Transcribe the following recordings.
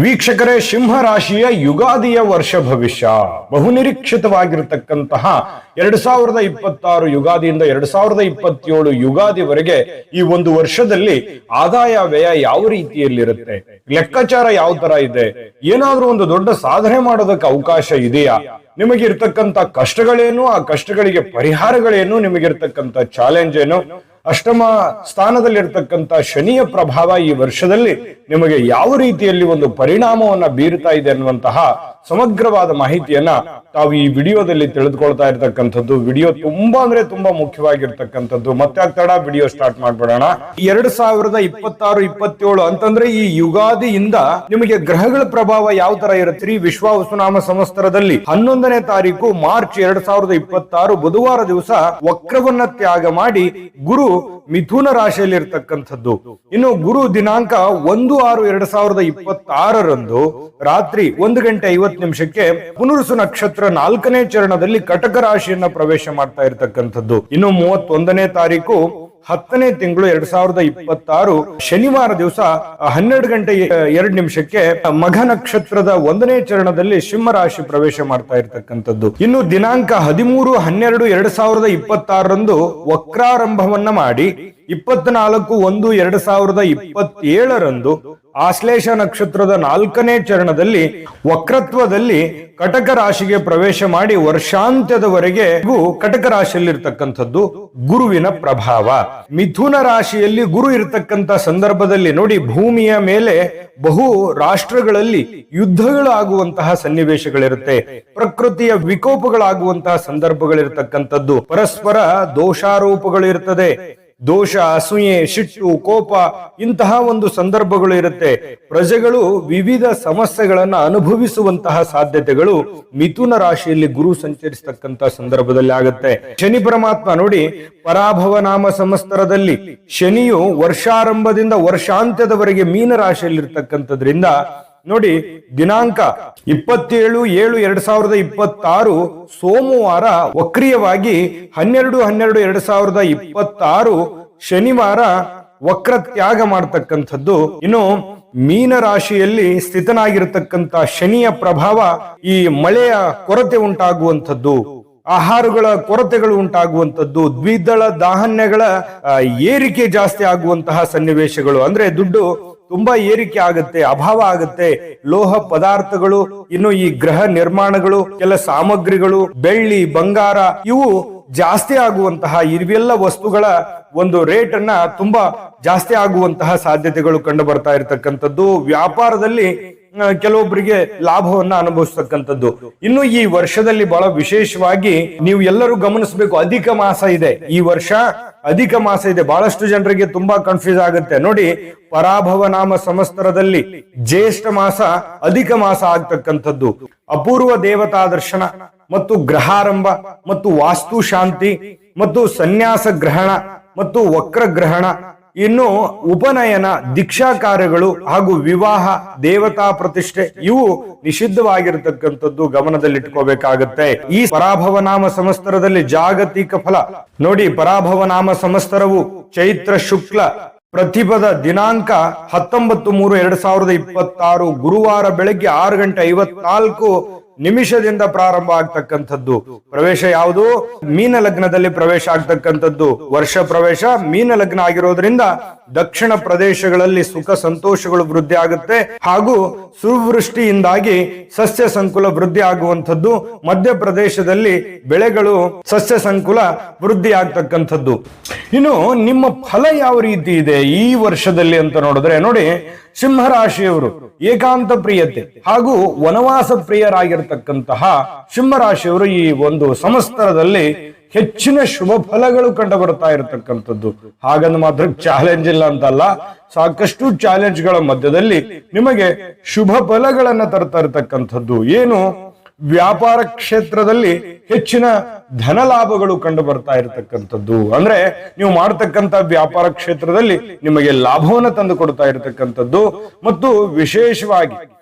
ವೀಕ್ಷಕರೇ, ಸಿಂಹ ರಾಶಿಯ ಯುಗಾದಿಯ ವರ್ಷ ಭವಿಷ್ಯ ಬಹುನಿರೀಕ್ಷಿತವಾಗಿರತಕ್ಕಂತಹ 2026 ಯುಗಾದಿಯಿಂದ 2027 ಯುಗಾದಿವರೆಗೆ ಈ ಒಂದು ವರ್ಷದಲ್ಲಿ ಆದಾಯ ವ್ಯಯ ಯಾವ ರೀತಿಯಲ್ಲಿರುತ್ತೆ, ಲೆಕ್ಕಾಚಾರ ಯಾವ ತರ ಇದೆ, ಏನಾದ್ರೂ ಒಂದು ದೊಡ್ಡ ಸಾಧನೆ ಮಾಡೋದಕ್ಕೆ ಅವಕಾಶ ಇದೆಯಾ, ನಿಮಗಿರ್ತಕ್ಕಂಥ ಕಷ್ಟಗಳೇನು, ಆ ಕಷ್ಟಗಳಿಗೆ ಪರಿಹಾರಗಳೇನು, ನಿಮಗಿರ್ತಕ್ಕಂಥ ಚಾಲೆಂಜ್ ಏನು, ಅಷ್ಟಮ ಸ್ಥಾನದಲ್ಲಿರ್ತಕ್ಕಂಥ ಶನಿಯ ಪ್ರಭಾವ ಈ ವರ್ಷದಲ್ಲಿ ನಿಮಗೆ ಯಾವ ರೀತಿಯಲ್ಲಿ ಒಂದು ಪರಿಣಾಮವನ್ನ ಬೀರ್ತಾ ಇದೆ ಅನ್ನುವಂತಹ ಸಮಗ್ರವಾದ ಮಾಹಿತಿಯನ್ನ ತಾವು ಈ ವಿಡಿಯೋದಲ್ಲಿ ತಿಳಿದುಕೊಳ್ತಾ ಇರತಕ್ಕಂಥದ್ದು. ವಿಡಿಯೋ ತುಂಬಾ ಮುಖ್ಯವಾಗಿರ್ತಕ್ಕಂಥದ್ದು. ಮತ್ತೆ ಆಗ್ತಾಡ ವಿಡಿಯೋ ಸ್ಟಾರ್ಟ್ ಮಾಡ್ಬಿಡೋಣ. 2026-27 ಅಂತಂದ್ರೆ ಈ ಯುಗಾದಿಯಿಂದ ನಿಮಗೆ ಗ್ರಹಗಳ ಪ್ರಭಾವ ಯಾವ ತರ ಇರುತ್ತೆ. ವಿಶ್ವಾವಸುನಾಮ ಸಂವತ್ಸರದಲ್ಲಿ 11ನೇ ತಾರೀಕು ಮಾರ್ಚ್ 2026 ಬುಧವಾರ ದಿವಸ ವಕ್ರವನ್ನ ತ್ಯಾಗ ಮಾಡಿ ಗುರು ಮಿಥುನ ರಾಶಿಯಲ್ಲಿ ಇರ್ತಕ್ಕಂಥದ್ದು. ಇನ್ನು ಗುರು ದಿನಾಂಕ 1/6/2026 ರಾತ್ರಿ 1:50 ಪುನರ್ವಸು ನಕ್ಷತ್ರ 4ನೇ ಚರಣದಲ್ಲಿ ಕಟಕ ರಾಶಿಯನ್ನ ಪ್ರವೇಶ ಮಾಡ್ತಾ ಇರತಕ್ಕಂಥದ್ದು. ಇನ್ನು 31ನೇ ತಾರೀಕು 10ನೇ ತಿಂಗಳು 2026 ಶನಿವಾರ ದಿವಸ 12:02 ಮಘ ನಕ್ಷತ್ರದ 1ನೇ ಚರಣದಲ್ಲಿ ಸಿಂಹ ರಾಶಿ ಪ್ರವೇಶ ಮಾಡ್ತಾ ಇರತಕ್ಕಂಥದ್ದು. ಇನ್ನು ದಿನಾಂಕ 13/1/2026 ವಕ್ರಾರಂಭವನ್ನ ಮಾಡಿ 24/1/2027 ಆಶ್ಲೇಷ ನಕ್ಷತ್ರದ 4ನೇ ಚರಣದಲ್ಲಿ ವಕ್ರತ್ವದಲ್ಲಿ ಕಟಕ ರಾಶಿಗೆ ಪ್ರವೇಶ ಮಾಡಿ ವರ್ಷಾಂತ್ಯದವರೆಗೆ ಕಟಕ ರಾಶಿಯಲ್ಲಿರ್ತಕ್ಕಂಥದ್ದು ಗುರುವಿನ ಪ್ರಭಾವ. ಮಿಥುನ ರಾಶಿಯಲ್ಲಿ ಗುರು ಇರತಕ್ಕಂತ ಸಂದರ್ಭದಲ್ಲಿ ನೋಡಿ, ಭೂಮಿಯ ಮೇಲೆ ಬಹು ರಾಷ್ಟ್ರಗಳಲ್ಲಿ ಯುದ್ಧಗಳಾಗುವಂತಹ ಸನ್ನಿವೇಶಗಳಿರುತ್ತೆ, ಪ್ರಕೃತಿಯ ವಿಕೋಪಗಳಾಗುವಂತಹ ಸಂದರ್ಭಗಳಿರ್ತಕ್ಕಂಥದ್ದು, ಪರಸ್ಪರ ದೋಷಾರೋಪಗಳು ಇರ್ತದೆ, ದೋಷ, ಅಸೂಯೆ, ಸಿಟ್ಟು, ಕೋಪ ಇಂತಹ ಒಂದು ಸಂದರ್ಭಗಳು ಇರುತ್ತೆ. ಪ್ರಜೆಗಳು ವಿವಿಧ ಸಮಸ್ಯೆಗಳನ್ನ ಅನುಭವಿಸುವಂತಹ ಸಾಧ್ಯತೆಗಳು ಮಿಥುನ ರಾಶಿಯಲ್ಲಿ ಗುರು ಸಂಚರಿಸತಕ್ಕಂತಹ ಸಂದರ್ಭದಲ್ಲಿ ಆಗುತ್ತೆ. ಶನಿ ಪರಮಾತ್ಮ ನೋಡಿ, ಪರಾಭವ ನಾಮ ಸಂವತ್ಸರದಲ್ಲಿ ಶನಿಯು ವರ್ಷಾರಂಭದಿಂದ ವರ್ಷಾಂತ್ಯದವರೆಗೆ ಮೀನ ರಾಶಿಯಲ್ಲಿರ್ತಕ್ಕಂಥದ್ರಿಂದ ನೋಡಿ, ದಿನಾಂಕ 27/7/2026 ಸೋಮವಾರ ವಕ್ರಿಯವಾಗಿ 12/12/2026 ಶನಿವಾರ ವಕ್ರ ತ್ಯಾಗ ಮಾಡತಕ್ಕಂಥದ್ದು. ಇನ್ನು ಮೀನ ರಾಶಿಯಲ್ಲಿ ಸ್ಥಿತನಾಗಿರತಕ್ಕಂತ ಶನಿಯ ಪ್ರಭಾವ ಈ ಮಳೆಯ ಕೊರತೆ ಉಂಟಾಗುವಂಥದ್ದು, ಆಹಾರಗಳ ಕೊರತೆಗಳು ಉಂಟಾಗುವಂಥದ್ದು, ದ್ವಿದಳ ಧಾನ್ಯಗಳ ಏರಿಕೆ ಜಾಸ್ತಿ ಆಗುವಂತಹ ಸನ್ನಿವೇಶಗಳು, ಅಂದ್ರೆ ದುಡ್ಡು ತುಂಬಾ ಏರಿಕೆ ಆಗುತ್ತೆ, ಅಭಾವ ಆಗುತ್ತೆ, ಲೋಹ ಪದಾರ್ಥಗಳು, ಇನ್ನು ಈ ಗೃಹ ನಿರ್ಮಾಣಗಳು, ಕೆಲ ಸಾಮಗ್ರಿಗಳು, ಬೆಳ್ಳಿ, ಬಂಗಾರ ಇವು ಜಾಸ್ತಿ ಆಗುವಂತಹ, ಇವೆಲ್ಲ ವಸ್ತುಗಳ ಒಂದು ರೇಟ್ ಅನ್ನ ತುಂಬಾ ಜಾಸ್ತಿ ಆಗುವಂತಹ ಸಾಧ್ಯತೆಗಳು ಕಂಡು ಬರ್ತಾ ಇರತಕ್ಕಂಥದ್ದು. ವ್ಯಾಪಾರದಲ್ಲಿ ಕೆಲವೊಬ್ಬರಿಗೆ ಲಾಭವನ್ನ ಅನುಭವಿಸ್ತಕ್ಕಂಥದ್ದು. ಇನ್ನು ಈ ವರ್ಷದಲ್ಲಿ ಬಹಳ ವಿಶೇಷವಾಗಿ ನೀವು ಎಲ್ಲರೂ ಗಮನಿಸಬೇಕು, ಅಧಿಕ ಮಾಸ ಇದೆ. ಈ ವರ್ಷ ಅಧಿಕ ಮಾಸ ಇದೆ. ಬಹಳಷ್ಟು ಜನರಿಗೆ ತುಂಬಾ ಕನ್ಫ್ಯೂಸ್ ಆಗುತ್ತೆ ನೋಡಿ. ಪರಾಭವ ನಾಮ ಸಂವತ್ಸರದಲ್ಲಿ ಜ್ಯೇಷ್ಠ ಮಾಸ ಅಧಿಕ ಮಾಸ ಆಗ್ತಕ್ಕಂಥದ್ದು. ಅಪೂರ್ವ ದೇವತಾ ದರ್ಶನ ಮತ್ತು ಗ್ರಹಾರಂಭ ಮತ್ತು ವಾಸ್ತು ಶಾಂತಿ ಮತ್ತು ಸನ್ಯಾಸ ಗ್ರಹಣ ಮತ್ತು ವಕ್ರ ಗ್ರಹಣ, ಇನ್ನು ಉಪನಯನ, ದೀಕ್ಷಾ ಕಾರ್ಯಗಳು ಹಾಗೂ ವಿವಾಹ, ದೇವತಾ ಪ್ರತಿಷ್ಠೆ ಇವು ನಿಷಿದ್ಧವಾಗಿರತಕ್ಕಂಥದ್ದು ಗಮನದಲ್ಲಿಟ್ಕೋಬೇಕಾಗತ್ತೆ. ಈ ಪರಾಭವ ನಾಮ ಸಂವತ್ಸರದಲ್ಲಿ ಜಾಗತಿಕ ಫಲ ನೋಡಿ, ಪರಾಭವ ನಾಮ ಸಂವತ್ಸರವು ಚೈತ್ರ ಶುಕ್ಲ ಪ್ರತಿಪದ ದಿನಾಂಕ 19/3/2026 ಗುರುವಾರ ಬೆಳಗ್ಗೆ 6:54 ಪ್ರಾರಂಭ ಆಗ್ತಕ್ಕಂಥದ್ದು. ಪ್ರವೇಶ ಯಾವುದು? ಮೀನ ಲಗ್ನದಲ್ಲಿ ಪ್ರವೇಶ ಆಗ್ತಕ್ಕಂಥದ್ದು. ವರ್ಷ ಪ್ರವೇಶ ಮೀನ ಲಗ್ನ ಆಗಿರೋದ್ರಿಂದ ದಕ್ಷಿಣ ಪ್ರದೇಶಗಳಲ್ಲಿ ಸುಖ ಸಂತೋಷಗಳು ವೃದ್ಧಿ ಆಗುತ್ತೆ ಹಾಗೂ ಸುವೃಷ್ಟಿಯಿಂದಾಗಿ ಸಸ್ಯ ಸಂಕುಲ ವೃದ್ಧಿ ಆಗುವಂಥದ್ದು. ಮಧ್ಯಪ್ರದೇಶದಲ್ಲಿ ಬೆಳೆಗಳು ಸಸ್ಯ ಸಂಕುಲ ವೃದ್ಧಿ ಆಗ್ತಕ್ಕಂಥದ್ದು. ಇನ್ನು ನಿಮ್ಮ ಫಲ ಯಾವ ರೀತಿ ಇದೆ ಈ ವರ್ಷದಲ್ಲಿ ಅಂತ ನೋಡಿದ್ರೆ ನೋಡಿ, ಸಿಂಹ ರಾಶಿಯವರು ಏಕಾಂತ ಪ್ರಿಯತೆ ಹಾಗೂ ವನವಾಸ ಪ್ರಿಯರಾಗಿರ್ತಕ್ಕಂತಹ ಸಿಂಹ ರಾಶಿಯವರು ಈ ಒಂದು ಸಂವತ್ಸರದಲ್ಲಿ ಹೆಚ್ಚಿನ ಶುಭ ಫಲಗಳು ಕಂಡು ಬರ್ತಾ ಇರತಕ್ಕಂಥದ್ದು. ಹಾಗಂದು ಮಾತ್ರ ಚಾಲೆಂಜ್ ಇಲ್ಲ ಅಂತಲ್ಲ, ಸಾಕಷ್ಟು ಚಾಲೆಂಜ್ಗಳ ಮಧ್ಯದಲ್ಲಿ ನಿಮಗೆ ಶುಭ ಫಲಗಳನ್ನ ತರ್ತಾ ಇರತಕ್ಕಂಥದ್ದು. ಏನು? ವ್ಯಾಪಾರ ಕ್ಷೇತ್ರದಲ್ಲಿ ಹೆಚ್ಚಿನ ಧನ ಲಾಭಗಳು ಕಂಡು ಬರ್ತಾ ಇರತಕ್ಕಂಥದ್ದು. ಅಂದ್ರೆ ನೀವು ಮಾಡತಕ್ಕಂತ ವ್ಯಾಪಾರ ಕ್ಷೇತ್ರದಲ್ಲಿ ನಿಮಗೆ ಲಾಭವನ್ನು ತಂದು ಕೊಡ್ತಾ ಇರತಕ್ಕಂಥದ್ದು. ಮತ್ತು ವಿಶೇಷವಾಗಿ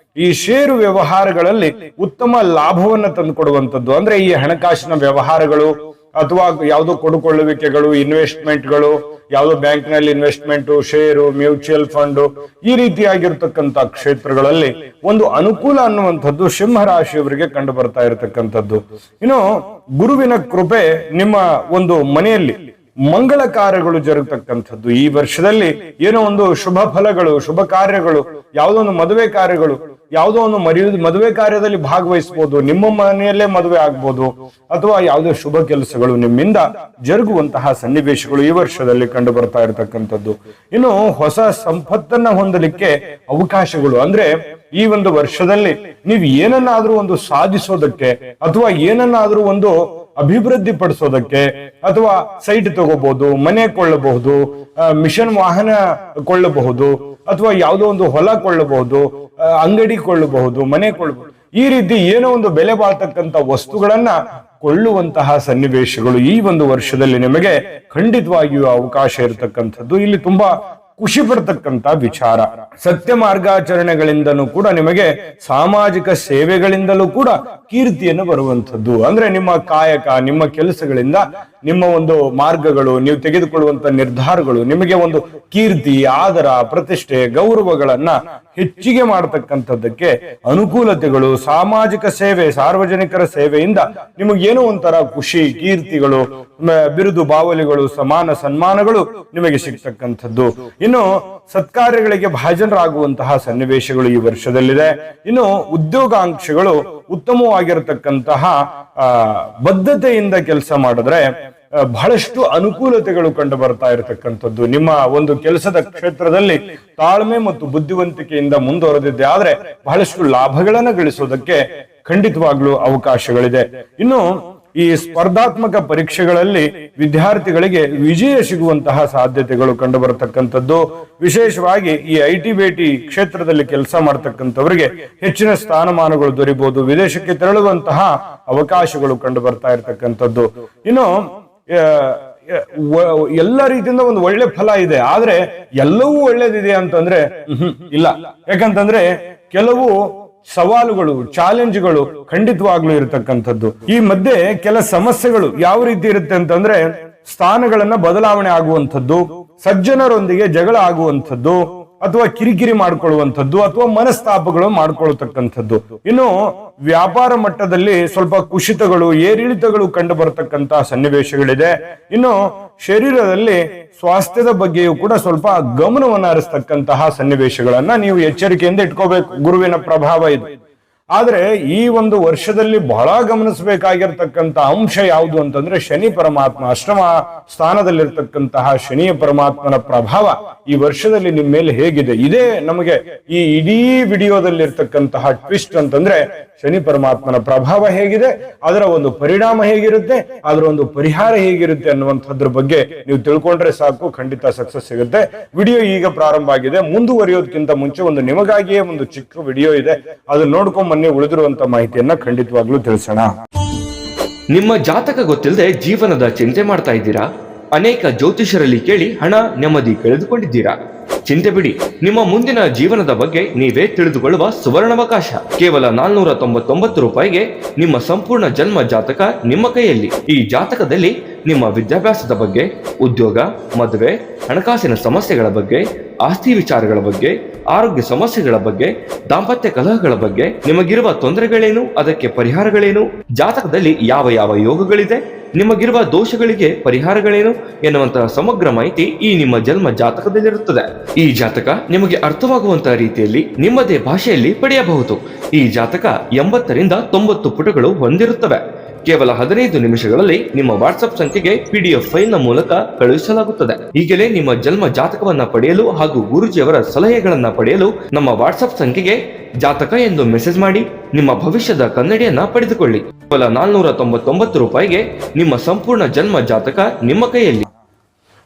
ಈ ಷೇರು ವ್ಯವಹಾರಗಳಲ್ಲಿ ಉತ್ತಮ ಲಾಭವನ್ನು ತಂದು ಕೊಡುವಂಥದ್ದು. ಅಂದ್ರೆ ಈ ಹಣಕಾಸಿನ ವ್ಯವಹಾರಗಳು ಅಥವಾ ಯಾವುದೋ ಕೊಡುಕೊಳ್ಳುವಿಕೆಗಳು, ಇನ್ವೆಸ್ಟ್ಮೆಂಟ್ಗಳು, ಯಾವುದೋ ಬ್ಯಾಂಕ್ ನಲ್ಲಿ ಇನ್ವೆಸ್ಟ್ಮೆಂಟ್, ಷೇರು, ಮ್ಯೂಚುವಲ್ ಫಂಡ್, ಈ ರೀತಿಯಾಗಿರ್ತಕ್ಕಂಥ ಕ್ಷೇತ್ರಗಳಲ್ಲಿ ಒಂದು ಅನುಕೂಲ ಅನ್ನುವಂಥದ್ದು ಸಿಂಹ ರಾಶಿಯವರಿಗೆ ಕಂಡು ಬರ್ತಾ ಇರತಕ್ಕಂಥದ್ದು. ಇನ್ನು ಗುರುವಿನ ಕೃಪೆ ನಿಮ್ಮ ಒಂದು ಮನೆಯಲ್ಲಿ ಮಂಗಳ ಕಾರ್ಯಗಳು ಜರುಗತಕ್ಕಂಥದ್ದು. ಈ ವರ್ಷದಲ್ಲಿ ಏನೋ ಒಂದು ಶುಭ ಫಲಗಳು, ಶುಭ ಕಾರ್ಯಗಳು, ಯಾವುದೋ ಒಂದು ಮದುವೆ ಕಾರ್ಯಗಳು, ಯಾವುದೋ ಒಂದು ಮದುವೆ ಕಾರ್ಯದಲ್ಲಿ ಭಾಗವಹಿಸಬಹುದು, ನಿಮ್ಮ ಮನೆಯಲ್ಲೇ ಮದುವೆ ಆಗ್ಬೋದು, ಅಥವಾ ಯಾವುದೋ ಶುಭ ಕೆಲಸಗಳು ನಿಮ್ಮಿಂದ ಜರುಗುವಂತಹ ಸನ್ನಿವೇಶಗಳು ಈ ವರ್ಷದಲ್ಲಿ ಕಂಡು ಬರ್ತಾ ಇರತಕ್ಕಂಥದ್ದು. ಇನ್ನು ಹೊಸ ಸಂಪತ್ತನ್ನ ಹೊಂದಲಿಕ್ಕೆ ಅವಕಾಶಗಳು, ಅಂದ್ರೆ ಈ ಒಂದು ವರ್ಷದಲ್ಲಿ ನೀವು ಏನನ್ನಾದ್ರೂ ಒಂದು ಸಾಧಿಸೋದಕ್ಕೆ, ಅಥವಾ ಏನನ್ನಾದ್ರೂ ಒಂದು ಅಭಿವೃದ್ಧಿ ಪಡಿಸೋದಕ್ಕೆ, ಅಥವಾ ಸೈಟ್ ತಗೋಬಹುದು, ಮನೆ ಕೊಳ್ಳಬಹುದು, ಮಿಷನ್ ವಾಹನ ಕೊಳ್ಳಬಹುದು, ಅಥವಾ ಯಾವುದೋ ಒಂದು ಹೊಲ ಕೊಳ್ಳಬಹುದು, ಅಂಗಡಿ ಕೊಳ್ಳಬಹುದು, ಮನೆ ಕೊಳ್ಳಬಹುದು, ಈ ರೀತಿ ಏನೋ ಒಂದು ಬೆಲೆ ಬಾಳ್ತಕ್ಕಂಥ ವಸ್ತುಗಳನ್ನ ಕೊಳ್ಳುವಂತಹ ಸನ್ನಿವೇಶಗಳು ಈ ಒಂದು ವರ್ಷದಲ್ಲಿ ನಿಮಗೆ ಖಂಡಿತವಾಗಿಯೂ ಅವಕಾಶ ಇರತಕ್ಕಂಥದ್ದು. ಇಲ್ಲಿ ತುಂಬಾ ಖುಷಿ ಪಡ್ತಕ್ಕಂತ ವಿಚಾರ. ಸತ್ಯ ಮಾರ್ಗಾಚರಣೆಗಳಿಂದಲೂ ಕೂಡ ನಿಮಗೆ ಸಾಮಾಜಿಕ ಸೇವೆಗಳಿಂದಲೂ ಕೂಡ ಕೀರ್ತಿಯನ್ನು ಬರುವಂಥದ್ದು. ಅಂದ್ರೆ ನಿಮ್ಮ ಕಾಯಕ, ನಿಮ್ಮ ಕೆಲಸಗಳಿಂದ, ನಿಮ್ಮ ಒಂದು ಮಾರ್ಗಗಳು, ನೀವು ತೆಗೆದುಕೊಳ್ಳುವಂತ ನಿರ್ಧಾರಗಳು ನಿಮಗೆ ಒಂದು ಕೀರ್ತಿ, ಆದರ, ಪ್ರತಿಷ್ಠೆ, ಗೌರವಗಳನ್ನ ಹೆಚ್ಚಿಗೆ ಮಾಡತಕ್ಕಂಥದ್ದಕ್ಕೆ ಅನುಕೂಲತೆಗಳು, ಸಾಮಾಜಿಕ ಸೇವೆ, ಸಾರ್ವಜನಿಕರ ಸೇವೆಯಿಂದ ನಿಮಗೇನೋ ಒಂಥರ ಖುಷಿ, ಕೀರ್ತಿಗಳು, ಬಿರುದು ಬಾವಲಿಗಳು, ಸಮಾನ ಸನ್ಮಾನಗಳು ನಿಮಗೆ ಸಿಗ್ತಕ್ಕಂಥದ್ದು. ಇನ್ನು ಸತ್ಕಾರ್ಯಗಳಿಗೆ ಭಾಜನರಾಗುವಂತಹ ಸನ್ನಿವೇಶಗಳು ಈ ವರ್ಷದಲ್ಲಿದೆ. ಇನ್ನು ಉದ್ಯೋಗಾಂಕ್ಷಿಗಳು ಉತ್ತಮವಾಗಿರತಕ್ಕಂತಹ ಬದ್ಧತೆಯಿಂದ ಕೆಲಸ ಮಾಡಿದ್ರೆ ಬಹಳಷ್ಟು ಅನುಕೂಲತೆಗಳು ಕಂಡು ಬರ್ತಾ ಇರತಕ್ಕಂಥದ್ದು. ನಿಮ್ಮ ಒಂದು ಕೆಲಸದ ಕ್ಷೇತ್ರದಲ್ಲಿ ತಾಳ್ಮೆ ಮತ್ತು ಬುದ್ಧಿವಂತಿಕೆಯಿಂದ ಮುಂದುವರೆದಿದ್ದೆ ಆದ್ರೆ ಬಹಳಷ್ಟು ಲಾಭಗಳನ್ನ ಗಳಿಸೋದಕ್ಕೆ ಖಂಡಿತವಾಗ್ಲೂ ಅವಕಾಶಗಳಿದೆ. ಇನ್ನು ಈ ಸ್ಪರ್ಧಾತ್ಮಕ ಪರೀಕ್ಷೆಗಳಲ್ಲಿ ವಿದ್ಯಾರ್ಥಿಗಳಿಗೆ ವಿಜಯ ಸಿಗುವಂತಹ ಸಾಧ್ಯತೆಗಳು ಕಂಡು ಬರತಕ್ಕಂಥದ್ದು. ವಿಶೇಷವಾಗಿ ಈ IT-BT ಕ್ಷೇತ್ರದಲ್ಲಿ ಕೆಲಸ ಮಾಡತಕ್ಕಂಥವರಿಗೆ ಹೆಚ್ಚಿನ ಸ್ಥಾನಮಾನಗಳು ದೊರೆಯಬಹುದು, ವಿದೇಶಕ್ಕೆ ತೆರಳುವಂತಹ ಅವಕಾಶಗಳು ಕಂಡು ಬರ್ತಾ ಇರತಕ್ಕಂಥದ್ದು. ಇನ್ನು ಎಲ್ಲ ರೀತಿಯಿಂದ ಒಂದು ಒಳ್ಳೆ ಫಲ ಇದೆ, ಆದ್ರೆ ಎಲ್ಲವೂ ಒಳ್ಳೇದಿದೆ ಅಂತಂದ್ರೆ ಇಲ್ಲ. ಯಾಕಂತಂದ್ರೆ ಕೆಲವು ಸವಾಲುಗಳು, ಚಾಲೆಂಜ್ಗಳು ಖಂಡಿತವಾಗ್ಲೂ ಇರತಕ್ಕಂಥದ್ದು. ಈ ಮಧ್ಯೆ ಕೆಲ ಸಮಸ್ಯೆಗಳು ಯಾವ ರೀತಿ ಇರುತ್ತೆ ಅಂತಂದ್ರೆ ಸ್ಥಾನಗಳನ್ನ ಬದಲಾವಣೆ ಆಗುವಂಥದ್ದು, ಸಜ್ಜನರೊಂದಿಗೆ ಜಗಳ ಆಗುವಂಥದ್ದು, ಅಥವಾ ಕಿರಿಕಿರಿ ಮಾಡ್ಕೊಳ್ಳುವಂಥದ್ದು, ಅಥವಾ ಮನಸ್ತಾಪಗಳು ಮಾಡ್ಕೊಳ್ತಕ್ಕಂಥದ್ದು. ಇನ್ನು ವ್ಯಾಪಾರ ಮಟ್ಟದಲ್ಲಿ ಸ್ವಲ್ಪ ಕುಸಿತಗಳು, ಏರಿಳಿತಗಳು ಕಂಡು ಬರತಕ್ಕಂತಹ ಸನ್ನಿವೇಶಗಳಿದೆ. ಇನ್ನು ಶರೀರದಲ್ಲಿ ಸ್ವಾಸ್ಥ್ಯದ ಬಗ್ಗೆಯೂ ಕೂಡ ಸ್ವಲ್ಪ ಗಮನವನ್ನು ಹರಿಸ್ತಕ್ಕಂತಹ ಸನ್ನಿವೇಶಗಳನ್ನ ನೀವು ಎಚ್ಚರಿಕೆಯಿಂದ ಇಟ್ಕೋಬೇಕು. ಗುರುವಿನ ಪ್ರಭಾವ ಇದು. ಆದ್ರೆ ಈ ಒಂದು ವರ್ಷದಲ್ಲಿ ಬಹಳ ಗಮನಿಸಬೇಕಾಗಿರ್ತಕ್ಕಂಥ ಅಂಶ ಯಾವುದು ಅಂತಂದ್ರೆ ಶನಿ ಪರಮಾತ್ಮ, ಅಷ್ಟಮ ಸ್ಥಾನದಲ್ಲಿರ್ತಕ್ಕಂತಹ ಶನಿಯ ಪರಮಾತ್ಮನ ಪ್ರಭಾವ ಈ ವರ್ಷದಲ್ಲಿ ನಿಮ್ಮ ಮೇಲೆ ಹೇಗಿದೆ, ಇದೇ ನಮಗೆ ಈ ಇಡೀ ವಿಡಿಯೋದಲ್ಲಿರ್ತಕ್ಕಂತಹ ಟ್ವಿಸ್ಟ್ ಅಂತಂದ್ರೆ ಶನಿ ಪರಮಾತ್ಮನ ಪ್ರಭಾವ ಹೇಗಿದೆ, ಅದರ ಒಂದು ಪರಿಣಾಮ ಹೇಗಿರುತ್ತೆ, ಅದರ ಒಂದು ಪರಿಹಾರ ಹೇಗಿರುತ್ತೆ ಅನ್ನುವಂಥದ್ರ ಬಗ್ಗೆ ನೀವು ತಿಳ್ಕೊಂಡ್ರೆ ಸಾಕು, ಖಂಡಿತ ಸಕ್ಸಸ್ ಸಿಗುತ್ತೆ. ವಿಡಿಯೋ ಈಗ ಪ್ರಾರಂಭ ಆಗಿದೆ. ಮುಂದುವರಿಯೋದಕ್ಕಿಂತ ಮುಂಚೆ ಒಂದು ನಿಮಗಾಗಿಯೇ ಒಂದು ಚಿಕ್ಕ ವಿಡಿಯೋ ಇದೆ, ಅದನ್ನ ನೋಡ್ಕೊಂಡ್ ಮೊನ್ನೆ ಉಳಿದಿರುವಂತ ಮಾಹಿತಿಯನ್ನ ಖಂಡಿತವಾಗ್ಲೂ ತಿಳಿಸೋಣ. ನಿಮ್ಮ ಜಾತಕ ಗೊತ್ತಿಲ್ಲದೆ ಜೀವನದ ಚಿಂತೆ ಮಾಡ್ತಾ ಇದ್ದೀರಾ? ಅನೇಕ ಜ್ಯೋತಿಷರಲ್ಲಿ ಕೇಳಿ ಹಣ, ನೆಮ್ಮದಿ ಕಳೆದುಕೊಂಡಿದ್ದೀರಾ? ಚಿಂತೆ ಬಿಡಿ, ನಿಮ್ಮ ಮುಂದಿನ ಜೀವನದ ಬಗ್ಗೆ ನೀವೇ ತಿಳಿದುಕೊಳ್ಳುವ ಸುವರ್ಣಾವಕಾಶ. ಕೇವಲ 499 ರೂಪಾಯಿಗೆ ನಿಮ್ಮ ಸಂಪೂರ್ಣ ಜನ್ಮ ಜಾತಕ ನಿಮ್ಮ ಕೈಯಲ್ಲಿ. ಈ ಜಾತಕದಲ್ಲಿ ನಿಮ್ಮ ವಿದ್ಯಾಭ್ಯಾಸದ ಬಗ್ಗೆ, ಉದ್ಯೋಗ, ಮದುವೆ, ಹಣಕಾಸಿನ ಸಮಸ್ಯೆಗಳ ಬಗ್ಗೆ, ಆಸ್ತಿ ವಿಚಾರಗಳ ಬಗ್ಗೆ, ಆರೋಗ್ಯ ಸಮಸ್ಯೆಗಳ ಬಗ್ಗೆ, ದಾಂಪತ್ಯ ಕಲಹಗಳ ಬಗ್ಗೆ, ನಿಮಗಿರುವ ತೊಂದರೆಗಳೇನು, ಅದಕ್ಕೆ ಪರಿಹಾರಗಳೇನು, ಜಾತಕದಲ್ಲಿ ಯಾವ ಯಾವ ಯೋಗಗಳಿದೆ, ನಿಮಗಿರುವ ದೋಷಗಳಿಗೆ ಪರಿಹಾರಗಳೇನು ಎನ್ನುವಂತಹ ಸಮಗ್ರ ಮಾಹಿತಿ ಈ ನಿಮ್ಮ ಜನ್ಮ ಜಾತಕದಲ್ಲಿರುತ್ತದೆ. ಈ ಜಾತಕ ನಿಮಗೆ ಅರ್ಥವಾಗುವಂತಹ ರೀತಿಯಲ್ಲಿ ನಿಮ್ಮದೇ ಭಾಷೆಯಲ್ಲಿ ಪಡೆಯಬಹುದು. ಈ ಜಾತಕ 80ರಿಂದ 90 ಪುಟಗಳು ಹೊಂದಿರುತ್ತವೆ. ಕೇವಲ 15 ನಿಮಿಷಗಳಲ್ಲಿ ನಿಮ್ಮ ವಾಟ್ಸ್ಆಪ್ ಸಂಖ್ಯೆಗೆ PDF ಫೈಲ್ ನ ಮೂಲಕ ಕಳುಹಿಸಲಾಗುತ್ತದೆ. ಈಗಲೇ ನಿಮ್ಮ ಜನ್ಮ ಜಾತಕವನ್ನ ಪಡೆಯಲು ಹಾಗೂ ಗುರುಜಿಯವರ ಸಲಹೆಗಳನ್ನ ಪಡೆಯಲು ನಮ್ಮ ವಾಟ್ಸ್ಆಪ್ ಸಂಖ್ಯೆಗೆ ಜಾತಕ ಎಂದು ಮೆಸೇಜ್ ಮಾಡಿ ನಿಮ್ಮ ಭವಿಷ್ಯದ ಕನ್ನಡಿಯನ್ನ ಪಡೆದುಕೊಳ್ಳಿ. ಕೇವಲ 499 ರೂಪಾಯಿಗೆ ನಿಮ್ಮ ಸಂಪೂರ್ಣ ಜನ್ಮ ಜಾತಕ ನಿಮ್ಮ ಕೈಯಲ್ಲಿ.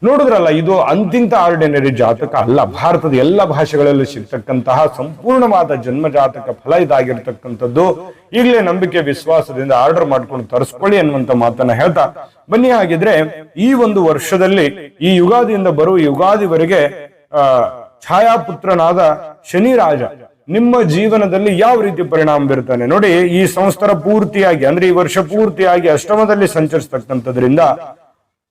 ನೋಡಿದ್ರಲ್ಲ, ಇದು ಅಂತಿಂತ ಆರ್ಡಿನರಿ ಜಾತಕ ಅಲ್ಲ. ಭಾರತದ ಎಲ್ಲ ಭಾಷೆಗಳಲ್ಲಿ ಸಿಗ್ತಕ್ಕಂತಹ ಸಂಪೂರ್ಣವಾದ ಜನ್ಮ ಜಾತಕ ಫಲ ಇದಾಗಿರ್ತಕ್ಕಂಥದ್ದು. ಈಗಲೇ ನಂಬಿಕೆ ವಿಶ್ವಾಸದಿಂದ ಆರ್ಡರ್ ಮಾಡ್ಕೊಂಡು ತರಿಸ್ಕೊಳ್ಳಿ ಅನ್ನುವಂತ ಮಾತನ್ನ ಹೇಳ್ತಾ ಬನ್ನಿ. ಹಾಗಿದ್ರೆ ಈ ಒಂದು ವರ್ಷದಲ್ಲಿ ಈ ಯುಗಾದಿಯಿಂದ ಬರುವ ಯುಗಾದಿವರೆಗೆ ಛಾಯಾಪುತ್ರನಾದ ಶನಿ ರಾಜ ನಿಮ್ಮ ಜೀವನದಲ್ಲಿ ಯಾವ ರೀತಿ ಪರಿಣಾಮ ಬೀರ್ತಾನೆ ನೋಡಿ. ಈ ಸಂವತ್ಸರ ಪೂರ್ತಿಯಾಗಿ ಅಂದ್ರೆ ಈ ವರ್ಷ ಪೂರ್ತಿಯಾಗಿ ಅಷ್ಟಮದಲ್ಲಿ ಸಂಚರಿಸ್ತಕ್ಕಂಥದ್ರಿಂದ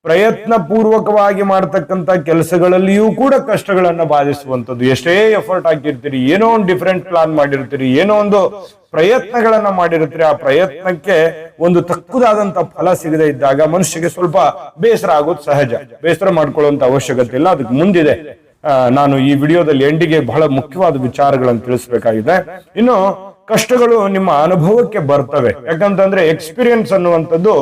ಪ್ರಯತ್ನ ಪೂರ್ವಕವಾಗಿ ಮಾಡ್ತಕ್ಕಂಥ ಕೆಲಸಗಳಲ್ಲಿಯೂ ಕೂಡ ಕಷ್ಟಗಳನ್ನ ಬಾಧಿಸುವಂಥದ್ದು. ಎಷ್ಟೇ ಎಫರ್ಟ್ ಹಾಕಿರ್ತೀರಿ, ಏನೋ ಒಂದು ಡಿಫರೆಂಟ್ ಪ್ಲಾನ್ ಮಾಡಿರ್ತೀರಿ, ಏನೋ ಒಂದು ಪ್ರಯತ್ನಗಳನ್ನ ಮಾಡಿರ್ತೀರಿ, ಆ ಪ್ರಯತ್ನಕ್ಕೆ ಒಂದು ತಕ್ಕುದಾದಂತ ಫಲ ಸಿಗದೆ ಇದ್ದಾಗ ಮನುಷ್ಯಗೆ ಸ್ವಲ್ಪ ಬೇಸರ ಆಗೋದು ಸಹಜ. ಬೇಸರ ಮಾಡ್ಕೊಳ್ಳುವಂತ ಅವಶ್ಯಕತೆ ಇಲ್ಲ, ಅದಕ್ಕೆ ಮುಂದಿದೆ. ನಾನು ಈ ವಿಡಿಯೋದಲ್ಲಿ ಎಂಡಿಗೆ ಬಹಳ ಮುಖ್ಯವಾದ ವಿಚಾರಗಳನ್ನು ತಿಳಿಸ್ಬೇಕಾಗಿದೆ. ಇನ್ನು ಕಷ್ಟಗಳು ನಿಮ್ಮ ಅನುಭವಕ್ಕೆ ಬರ್ತವೆ. ಯಾಕಂತಂದ್ರೆ ಎಕ್ಸ್ಪೀರಿಯನ್ಸ್ ಅನ್ನುವಂಥದ್ದು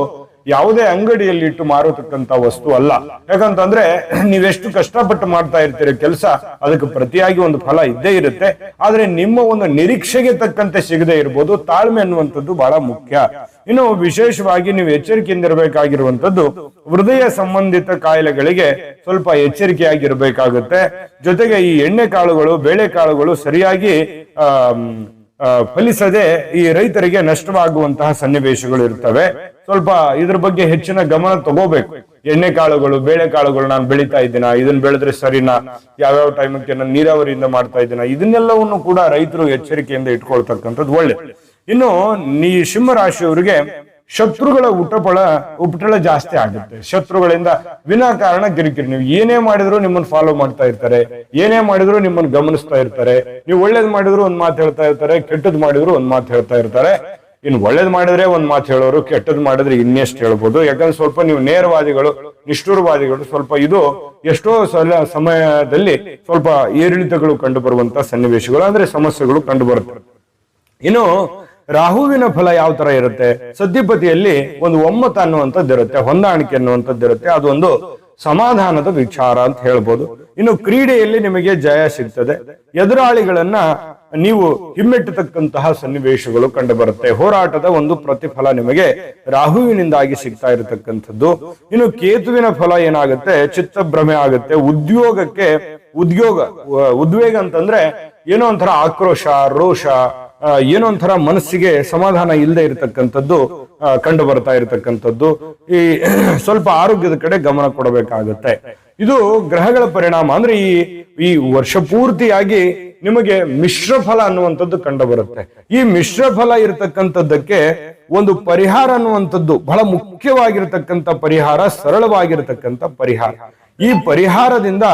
ಯಾವುದೇ ಅಂಗಡಿಯಲ್ಲಿ ಇಟ್ಟು ಮಾರತಕ್ಕಂತ ವಸ್ತು ಅಲ್ಲ. ಯಾಕಂತಂದ್ರೆ ನೀವೆಷ್ಟು ಕಷ್ಟಪಟ್ಟು ಮಾಡ್ತಾ ಇರ್ತೀರಿ ಕೆಲಸ, ಅದಕ್ಕೆ ಪ್ರತಿಯಾಗಿ ಒಂದು ಫಲ ಇದ್ದೇ ಇರುತ್ತೆ. ಆದ್ರೆ ನಿಮ್ಮ ಒಂದು ನಿರೀಕ್ಷೆಗೆ ತಕ್ಕಂತೆ ಸಿಗದೆ ಇರ್ಬೋದು. ತಾಳ್ಮೆ ಅನ್ನುವಂಥದ್ದು ಬಹಳ ಮುಖ್ಯ. ಇನ್ನು ವಿಶೇಷವಾಗಿ ನೀವು ಎಚ್ಚರಿಕೆಯಿಂದ ಇರಬೇಕಾಗಿರುವಂತದ್ದು ಹೃದಯ ಸಂಬಂಧಿತ ಕಾಯಿಲೆಗಳಿಗೆ ಸ್ವಲ್ಪ ಎಚ್ಚರಿಕೆಯಾಗಿರ್ಬೇಕಾಗುತ್ತೆ. ಜೊತೆಗೆ ಈ ಎಣ್ಣೆ ಕಾಳುಗಳು, ಬೇಳೆಕಾಳುಗಳು ಸರಿಯಾಗಿ ಫಲಿಸದೆ ಈ ರೈತರಿಗೆ ನಷ್ಟವಾಗುವಂತಹ ಸನ್ನಿವೇಶಗಳು ಇರ್ತವೆ. ಸ್ವಲ್ಪ ಇದ್ರ ಬಗ್ಗೆ ಹೆಚ್ಚಿನ ಗಮನ ತಗೋಬೇಕು. ಎಣ್ಣೆ ಕಾಳುಗಳು, ಬೇಳೆಕಾಳುಗಳು ನಾನು ಬೆಳೀತಾ ಇದ್ದೀನ, ಇದನ್ನ ಬೆಳೆದ್ರೆ ಸರಿನಾ, ಯಾವ್ಯಾವ ಟೈಮಕ್ಕೆ ನಾನು ನೀರಾವರಿಯಿಂದ ಮಾಡ್ತಾ ಇದ್ದೀನ, ಇದನ್ನೆಲ್ಲವನ್ನು ಕೂಡ ರೈತರು ಎಚ್ಚರಿಕೆಯಿಂದ ಇಟ್ಕೊಳ್ತಕ್ಕಂಥದ್ದು ಒಳ್ಳೆ. ಇನ್ನು ಈ ಸಿಂಹ ರಾಶಿಯವರಿಗೆ ಶತ್ರುಗಳ ಉಪಟಳ ಜಾಸ್ತಿ ಆಗುತ್ತೆ. ಶತ್ರುಗಳಿಂದ ವಿನಾಕಾರಣ ಕಿರಿಕಿರಿ. ನೀವು ಏನೇ ಮಾಡಿದ್ರು ನಿಮ್ಮನ್ನ ಫಾಲೋ ಮಾಡ್ತಾ ಇರ್ತಾರೆ, ಏನೇ ಮಾಡಿದ್ರು ನಿಮ್ಮನ್ನ ಗಮನಿಸ್ತಾ ಇರ್ತಾರೆ. ನೀವು ಒಳ್ಳೇದ್ ಮಾಡಿದ್ರು ಒಂದ್ ಮಾತು ಹೇಳ್ತಾ ಇರ್ತಾರೆ, ಕೆಟ್ಟದ್ ಮಾಡಿದ್ರು ಒಂದ್ ಮಾತು ಹೇಳ್ತಾ ಇರ್ತಾರೆ. ಇನ್ನು ಒಳ್ಳೇದ್ ಮಾಡಿದ್ರೆ ಒಂದ್ ಮಾತು ಹೇಳೋರು, ಕೆಟ್ಟದ್ ಮಾಡಿದ್ರೆ ಇನ್ನೆಷ್ಟು ಹೇಳ್ಬೋದು. ಯಾಕಂದ್ರೆ ಸ್ವಲ್ಪ ನೀವು ನೇರವಾದಿಗಳು, ನಿಷ್ಠುರವಾದಿಗಳು. ಸ್ವಲ್ಪ ಇದು ಎಷ್ಟೋ ಸಮಯದಲ್ಲಿ ಸ್ವಲ್ಪ ಏರಿಳಿತಗಳು ಕಂಡು ಬರುವಂತ ಸನ್ನಿವೇಶಗಳು, ಅಂದ್ರೆ ಸಮಸ್ಯೆಗಳು ಕಂಡು ಬರುತ್ತೆ. ಇನ್ನು ರಾಹುವಿನ ಫಲ ಯಾವ ತರ ಇರುತ್ತೆ? ಸದ್ಯಪತಿಯಲ್ಲಿ ಒಂದು ಒಮ್ಮತ ಅನ್ನುವಂಥದ್ದು ಇರುತ್ತೆ, ಹೊಂದಾಣಿಕೆ ಅನ್ನುವಂಥದ್ದು ಇರುತ್ತೆ. ಅದೊಂದು ಸಮಾಧಾನದ ವಿಚಾರ ಅಂತ ಹೇಳ್ಬೋದು. ಇನ್ನು ಕ್ರೀಡೆಯಲ್ಲಿ ನಿಮಗೆ ಜಯ ಸಿಗ್ತದೆ. ಎದುರಾಳಿಗಳನ್ನ ನೀವು ಹಿಮ್ಮೆಟ್ಟತಕ್ಕಂತಹ ಸನ್ನಿವೇಶಗಳು ಕಂಡು ಬರುತ್ತೆ. ಹೋರಾಟದ ಒಂದು ಪ್ರತಿಫಲ ನಿಮಗೆ ರಾಹುವಿನಿಂದಾಗಿ ಸಿಗ್ತಾ ಇರತಕ್ಕಂಥದ್ದು. ಇನ್ನು ಕೇತುವಿನ ಫಲ ಏನಾಗುತ್ತೆ? ಚಿತ್ತಭ್ರಮೆ ಆಗುತ್ತೆ. ಉದ್ವೇಗ ಅಂತಂದ್ರೆ ಏನೋ ಒಂಥರ ಆಕ್ರೋಶ, ರೋಷ, ಏನೋ ಒಂಥರ ಮನಸ್ಸಿಗೆ ಸಮಾಧಾನ ಇಲ್ಲದೆ ಇರತಕ್ಕಂಥದ್ದು ಕಂಡು ಬರ್ತಾ ಇರತಕ್ಕಂಥದ್ದು. ಈ ಸ್ವಲ್ಪ ಆರೋಗ್ಯದ ಕಡೆ ಗಮನ ಕೊಡಬೇಕಾಗುತ್ತೆ. ಇದು ಗ್ರಹಗಳ ಪರಿಣಾಮ. ಅಂದ್ರೆ ಈ ವರ್ಷ ಪೂರ್ತಿಯಾಗಿ ನಿಮಗೆ ಮಿಶ್ರ ಫಲ ಅನ್ನುವಂಥದ್ದು ಕಂಡು ಬರುತ್ತೆ. ಈ ಮಿಶ್ರ ಫಲ ಇರತಕ್ಕಂಥದ್ದಕ್ಕೆ ಒಂದು ಪರಿಹಾರ ಅನ್ನುವಂಥದ್ದು ಬಹಳ ಮುಖ್ಯವಾಗಿರ್ತಕ್ಕಂಥ ಪರಿಹಾರ, ಸರಳವಾಗಿರ್ತಕ್ಕಂಥ ಪರಿಹಾರ. ಈ ಪರಿಹಾರದಿಂದ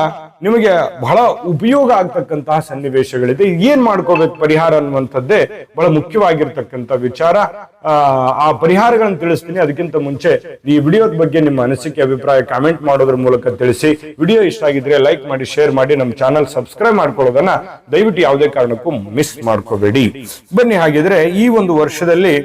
ನಿಮಗೆ ಬಹಳ ಉಪಯೋಗ ಆಗ್ತಕ್ಕಂತಹ ಸನ್ನಿವೇಶಗಳಿದೆ. ಏನ್ ಮಾಡ್ಕೋಬೇಕು ಪರಿಹಾರ ಅನ್ನುವಂಥದ್ದೇ ಬಹಳ ಮುಖ್ಯವಾಗಿರ್ತಕ್ಕಂಥ ವಿಚಾರ. ಆ ಪರಿಹಾರಗಳನ್ನು ತಿಳಿಸ್ತೀನಿ. ಅದಕ್ಕಿಂತ ಮುಂಚೆ ಈ ವಿಡಿಯೋದ ಬಗ್ಗೆ ನಿಮ್ಮ ಅನಿಸಿಕೆ, ಅಭಿಪ್ರಾಯ ಕಾಮೆಂಟ್ ಮಾಡೋದ್ರ ಮೂಲಕ ತಿಳಿಸಿ. ವಿಡಿಯೋ ಇಷ್ಟ ಆಗಿದ್ರೆ ಲೈಕ್ ಮಾಡಿ, ಶೇರ್ ಮಾಡಿ, ನಮ್ಮ ಚಾನಲ್ ಸಬ್ಸ್ಕ್ರೈಬ್ ಮಾಡ್ಕೊಳ್ಳೋದನ್ನ ದಯವಿಟ್ಟು ಯಾವುದೇ ಕಾರಣಕ್ಕೂ ಮಿಸ್ ಮಾಡ್ಕೋಬೇಡಿ. ಬನ್ನಿ, ಹಾಗಿದ್ರೆ ಈ ಒಂದು ವರ್ಷದಲ್ಲಿ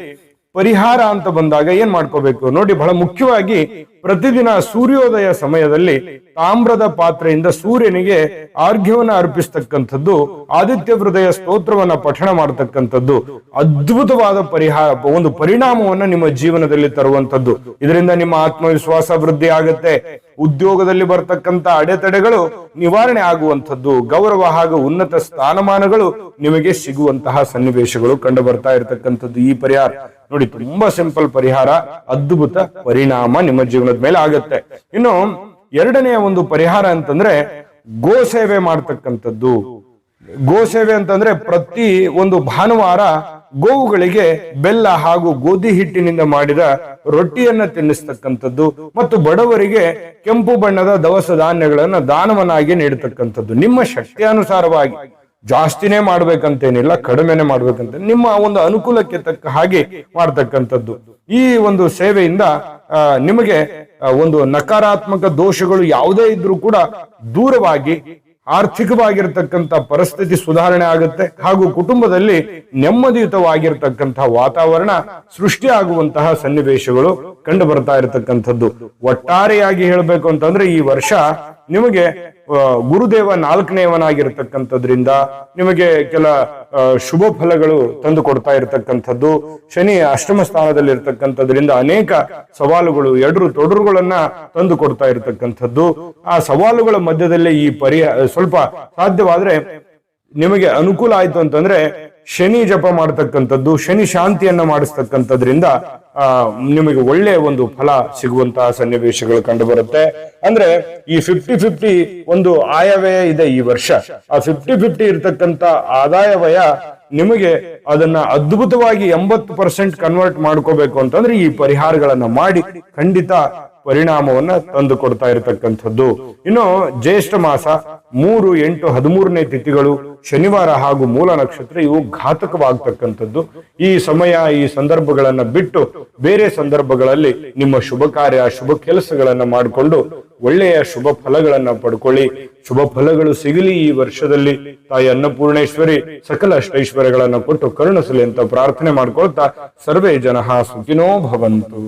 ಪರಿಹಾರ ಅಂತ ಬಂದಾಗ ಏನ್ ಮಾಡ್ಕೋಬೇಕು ನೋಡಿ. ಬಹಳ ಮುಖ್ಯವಾಗಿ ಪ್ರತಿದಿನ ಸೂರ್ಯೋದಯ ಸಮಯದಲ್ಲಿ ತಾಮ್ರದ ಪಾತ್ರೆಯಿಂದ ಸೂರ್ಯನಿಗೆ ಆರ್ಘ್ಯವನ್ನ ಅರ್ಪಿಸ್ತಕ್ಕಂಥದ್ದು, ಆದಿತ್ಯ ಹೃದಯ ಸ್ತೋತ್ರವನ್ನ ಪಠಣ ಮಾಡತಕ್ಕಂಥದ್ದು ಅದ್ಭುತವಾದ ಒಂದು ಪರಿಣಾಮವನ್ನ ನಿಮ್ಮ ಜೀವನದಲ್ಲಿ ತರುವಂತದ್ದು. ಇದರಿಂದ ನಿಮ್ಮ ಆತ್ಮವಿಶ್ವಾಸ ವೃದ್ಧಿ ಆಗುತ್ತೆ. ಉದ್ಯೋಗದಲ್ಲಿ ಬರ್ತಕ್ಕಂಥ ಅಡೆತಡೆಗಳು ನಿವಾರಣೆ ಆಗುವಂಥದ್ದು, ಗೌರವ ಹಾಗೂ ಉನ್ನತ ಸ್ಥಾನಮಾನಗಳು ನಿಮಗೆ ಸಿಗುವಂತಹ ಸನ್ನಿವೇಶಗಳು ಕಂಡು ಬರ್ತಾ ಇರತಕ್ಕಂಥದ್ದು. ಈ ಪರಿಹಾರ ನೋಡಿ, ತುಂಬಾ ಸಿಂಪಲ್ ಪರಿಹಾರ, ಅದ್ಭುತ ಪರಿಣಾಮ ನಿಮ್ಮ ಜೀವನದ ಮೇಲೆ ಆಗುತ್ತೆ. ಇನ್ನು ಎರಡನೆಯ ಒಂದು ಪರಿಹಾರ ಅಂತಂದ್ರೆ ಗೋ ಸೇವೆ ಮಾಡ್ತಕ್ಕಂಥದ್ದು. ಗೋ ಸೇವೆ ಅಂತಂದ್ರೆ ಪ್ರತಿ ಒಂದು ಭಾನುವಾರ ಗೋವುಗಳಿಗೆ ಬೆಲ್ಲ ಹಾಗೂ ಗೋಧಿ ಹಿಟ್ಟಿನಿಂದ ಮಾಡಿದ ರೊಟ್ಟಿಯನ್ನ ತಿನ್ನಿಸ್ತಕ್ಕಂಥದ್ದು ಮತ್ತು ಬಡವರಿಗೆ ಕೆಂಪು ಬಣ್ಣದ ದವಸ ಧಾನ್ಯಗಳನ್ನ ದಾನವನ್ನಾಗಿ ನೀಡತಕ್ಕಂಥದ್ದು. ನಿಮ್ಮ ಶಕ್ತಿಯಾನುಸಾರವಾಗಿ ಜಾಸ್ತಿನೇ ಮಾಡ್ಬೇಕಂತೇನಿಲ್ಲ, ಕಡಿಮೆನೆ ಮಾಡ್ಬೇಕಂತ ನಿಮ್ಮ ಒಂದು ಅನುಕೂಲಕ್ಕೆ ತಕ್ಕ ಹಾಗೆ ಮಾಡ್ತಕ್ಕಂಥದ್ದು. ಈ ಒಂದು ಸೇವೆಯಿಂದ ನಿಮಗೆ ಒಂದು ನಕಾರಾತ್ಮಕ ದೋಷಗಳು ಯಾವುದೇ ಇದ್ರೂ ಕೂಡ ದೂರವಾಗಿ ಆರ್ಥಿಕವಾಗಿರ್ತಕ್ಕಂಥ ಪರಿಸ್ಥಿತಿ ಸುಧಾರಣೆ ಆಗುತ್ತೆ ಹಾಗೂ ಕುಟುಂಬದಲ್ಲಿ ನೆಮ್ಮದಿಯುತವಾಗಿರ್ತಕ್ಕಂತಹ ವಾತಾವರಣ ಸೃಷ್ಟಿಯಾಗುವಂತಹ ಸನ್ನಿವೇಶಗಳು ಕಂಡು ಬರ್ತಾ ಇರತಕ್ಕಂಥದ್ದು. ಒಟ್ಟಾರೆಯಾಗಿ ಹೇಳಬೇಕು ಅಂತಂದ್ರೆ ಈ ವರ್ಷ ನಿಮಗೆ ಗುರುದೇವ 4ನೇವನಾಗಿರ್ತಕ್ಕಂಥದ್ರಿಂದ ನಿಮಗೆ ಕೆಲ ಶುಭ ಫಲಗಳು ತಂದು ಕೊಡ್ತಾ ಇರತಕ್ಕಂಥದ್ದು. ಶನಿ ಅಷ್ಟಮ ಸ್ಥಾನದಲ್ಲಿ ಇರ್ತಕ್ಕಂಥದ್ರಿಂದ ಅನೇಕ ಸವಾಲುಗಳು, ಎಡರು ತೊಡರುಗಳನ್ನ ತಂದು ಕೊಡ್ತಾ ಇರತಕ್ಕಂಥದ್ದು. ಆ ಸವಾಲುಗಳ ಮಧ್ಯದಲ್ಲೇ ಈ ಸ್ವಲ್ಪ ಸಾಧ್ಯವಾದ್ರೆ ನಿಮಗೆ ಅನುಕೂಲ ಆಯ್ತು ಅಂತಂದ್ರೆ ಶನಿ ಜಪ ಮಾಡತಕ್ಕಂಥದ್ದು, ಶನಿ ಶಾಂತಿಯನ್ನ ಮಾಡಿಸ್ತಕ್ಕಂಥದ್ರಿಂದ ನಿಮಗೆ ಒಳ್ಳೆಯ ಒಂದು ಫಲ ಸಿಗುವಂತಹ ಸನ್ನಿವೇಶಗಳು ಕಂಡು ಬರುತ್ತೆ. ಅಂದ್ರೆ ಈ 50-50 ಒಂದು ಆಯವ್ಯಯ ಇದೆ ಈ ವರ್ಷ. ಆ 50-50 ಇರ್ತಕ್ಕಂಥ ಆದಾಯ ವ್ಯಯ ನಿಮಗೆ ಅದನ್ನ ಅದ್ಭುತವಾಗಿ 80% ಕನ್ವರ್ಟ್ ಮಾಡ್ಕೋಬೇಕು ಅಂತಂದ್ರೆ ಈ ಪರಿಹಾರಗಳನ್ನ ಮಾಡಿ ಖಂಡಿತ ಪರಿಣಾಮವನ್ನ ತಂದು ಕೊಡ್ತಾ ಇರತಕ್ಕಂಥದ್ದು. ಇನ್ನು ಜ್ಯೇಷ್ಠ ಮಾಸ 3, 8, 13ನೇ ತಿಥಿಗಳು ಶನಿವಾರ ಹಾಗೂ ಮೂಲ ನಕ್ಷತ್ರ ಇವು ಘಾತಕವಾಗ್ತಕ್ಕಂಥದ್ದು. ಈ ಸಮಯ ಈ ಸಂದರ್ಭಗಳನ್ನ ಬಿಟ್ಟು ಬೇರೆ ಸಂದರ್ಭಗಳಲ್ಲಿ ನಿಮ್ಮ ಶುಭ ಕಾರ್ಯ ಶುಭ ಕೆಲಸಗಳನ್ನ ಮಾಡಿಕೊಂಡು ಒಳ್ಳೆಯ ಶುಭ ಫಲಗಳನ್ನ ಪಡ್ಕೊಳ್ಳಿ. ಶುಭ ಫಲಗಳು ಸಿಗಲಿ ಈ ವರ್ಷದಲ್ಲಿ. ತಾಯಿ ಅನ್ನಪೂರ್ಣೇಶ್ವರಿ ಸಕಲ ಅಷ್ಟೈಶ್ವರ್ಯಗಳನ್ನ ಕೊಟ್ಟು ಕರುಣಿಸಲಿ ಅಂತ ಪ್ರಾರ್ಥನೆ ಮಾಡ್ಕೊಳ್ತಾ ಸರ್ವೇ ಜನಃ ಸುಖಿನೋ ಭವಂತು.